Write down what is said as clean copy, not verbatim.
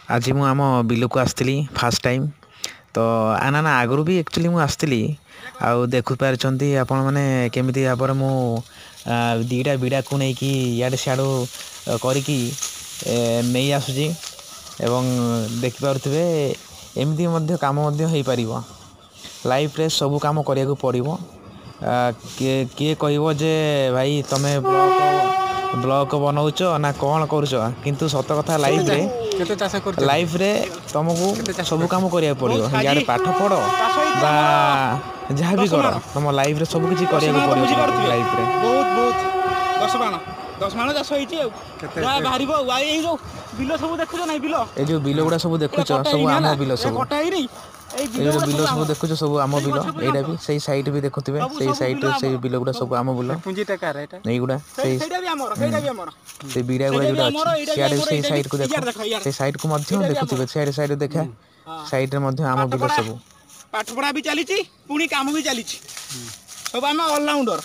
आज मु आम बिल को आसती फास्ट टाइम तो ना ना आगु भी एक्चुअली मुझे आसती आउ देखुपारी आपण मैंने केमी भाव में मु दीटा बिड़ा को लेकिन इे सियाड़ू करी नहीं आसूँ एवं देखिपे एमती काम हो पार लाइफ रे सब काम करिया को पड़ो किए कह जे भाई तुम्हें ब्लॉग बनाऊच ना कौन करुच किंतु सत कथा लाइफ रे तुमको सब काम करिया पड़ो इे पाठ पढ़ बा जहाँ भी कर तुम लाइफ रे सब किसी करिया पड़ो लाइफ रे बहुत बहुत 10 माण चाष बिल सब देखुच ना बिल ए जो बिल गुड़ा सब देखुच सब आम बिल सब कटा ही बिल सब देखुच सब आम बिल एटा भी सही साइड भी देखुथिबे सही साइड से बिल गुड़ा सब आम बिल पुंजीटा कार एटा एई गुड़ा सही सेटा भी हमर सेटा भी हमर से बिड़ा गुड़ा जोटा अछि सियाडे सही साइड को देखो से साइड को मध्य देखुथिबे सियाडे साइड देखा साइड रे मध्य आम बिल सब पाठ पढ़ा भी चली पुणी काम भी चली सब आम ऑलराउंडर